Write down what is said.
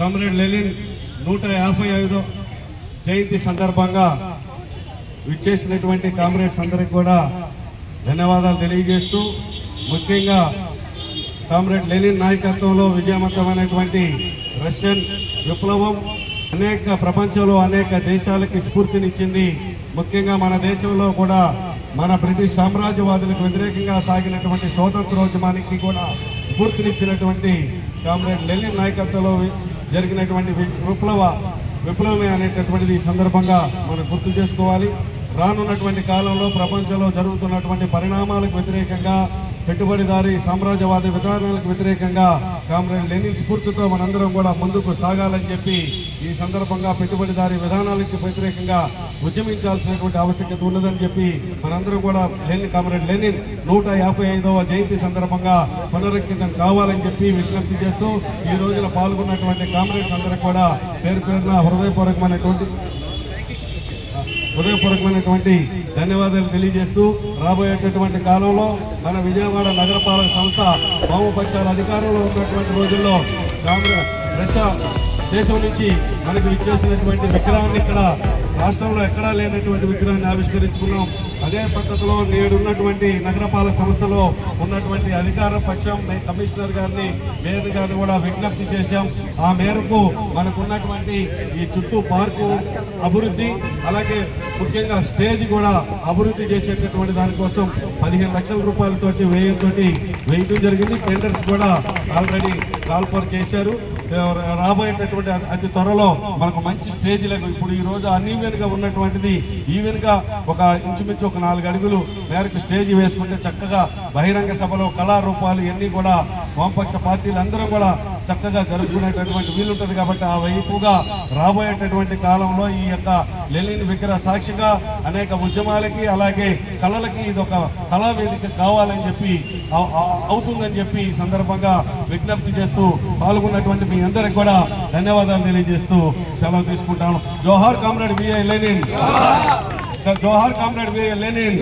Comrade Lenin 155వ జయంతి సందర్భంగా విచ్చేసినటువంటి comrades అందరికీ కూడా ధన్యవాదాలు తెలియజేస్తూ, ముఖ్యంగా కామ్రేడ్ లెనిన్ నాయకత్వంలో విజయవంతమైనటువంటి రష్యన్ విప్లవం ప్రపంచంలో అనేక దేశాలకి స్ఫూర్తినిచ్చింది. ముఖ్యంగా మన దేశంలో కూడా మన బ్రిటిష్ సామ్రాజ్యవాదులకు వ్యతిరేకంగా సాగినటువంటి స్వాతంత్రోద్యమానికి కూడా స్ఫూర్తినిచ్చినటువంటి కామ్రేడ్ లెనిన్ నాయకత్వంలో జరిగినటువంటి విప్లవమే అనేటటువంటిది ఈ సందర్భంగా మనం గుర్తు చేసుకోవాలి. రానున్నటువంటి కాలంలో ప్రపంచంలో జరుగుతున్నటువంటి పరిణామాలకు వ్యతిరేకంగా, పెట్టుబడిదారీ సామ్రాజ్యవాద విధానాలకు వ్యతిరేకంగా కామ్రేడ్ లెనిన్ స్ఫూర్తితో మనందరం కూడా ముందుకు సాగాలని చెప్పి ఈ సందర్భంగా పెట్టుబడిదారీ విధానాలకు వ్యతిరేకంగా ఉద్యమించాల్సినటువంటి ఆవశ్యకత ఉన్నదని చెప్పి మనందరం కూడా కామ్రేడ్ లెనిన్ 155వ జయంతి సందర్భంగా పునరంకితం కావాలని చెప్పి విజ్ఞప్తి చేస్తూ, ఈ రోజున పాల్గొన్నటువంటి కామ్రేడ్స్ అందరికీ కూడా పేరు పేరున హృదయపూర్వకమైనటువంటి ధన్యవాదాలు తెలియజేస్తూ, రాబోయేటటువంటి కాలంలో మన విజయవాడ నగరపాలక సంస్థ వామపక్షాల అధికారంలో ఉన్నటువంటి రోజుల్లో రష్యా దేశం నుంచి మనకు ఇచ్చేసినటువంటి విగ్రహాన్ని ఇక్కడ రాష్ట్రంలో ఎక్కడా లేనటువంటి విగ్రహాన్ని ఆవిష్కరించుకున్నాం. అదే పద్ధతిలో నేడున్నటువంటి నగరపాలక సంస్థలో ఉన్నటువంటి అధికార పక్షం కమిషనర్ గారిని, మేయర్ గారిని కూడా విజ్ఞప్తి చేశాం. ఆ మేరకు మనకున్నటువంటి ఈ చుట్టూ పార్కు అభివృద్ధి, అలాగే ముఖ్యంగా స్టేజ్ కూడా అభివృద్ధి చేసేటటువంటి దానికోసం 15 లక్షల రూపాయలతోటి వేయడం జరిగింది. టెండర్స్ కూడా ఆల్రెడీ కాల్ ఫర్ చేశారు. రాబోయేటటువంటి అతి త్వరలో మనకు మంచి స్టేజ్ ఇప్పుడు ఈ రోజు అన్ఈవెన్గా ఉన్నటువంటిది ఈవెన్గా ఒక ఇంచుమించు ఒక 4 అడుగులు మేరకు స్టేజ్ వేసుకుంటే చక్కగా బహిరంగ సభలో కళారూపాలు ఇవన్నీ కూడా వామపక్ష పార్టీలు అందరూ కూడా చక్కగా జరుపుకునేటటువంటి వీలుంటుంది. కాబట్టి ఆ వైపుగా రాబోయేటటువంటి కాలంలో ఈ యొక్క లెనిన్ విగ్రహ సాక్షిగా అనేక ఉద్యమాలకి అలాగే కళలకి ఇది ఒక కళా వేదిక కావాలని చెప్పి అవుతుందని చెప్పి ఈ సందర్భంగా విజ్ఞప్తి చేస్తూ, పాల్గొన్నటువంటి మీ అందరికి కూడా ధన్యవాదాలు తెలియజేస్తూ సెలవు తీసుకుంటాను. జోహార్ కామ్రేడ్ విఐ లెనిన్, జోహార్ కామ్రేడ్ విఐ లెనిన్.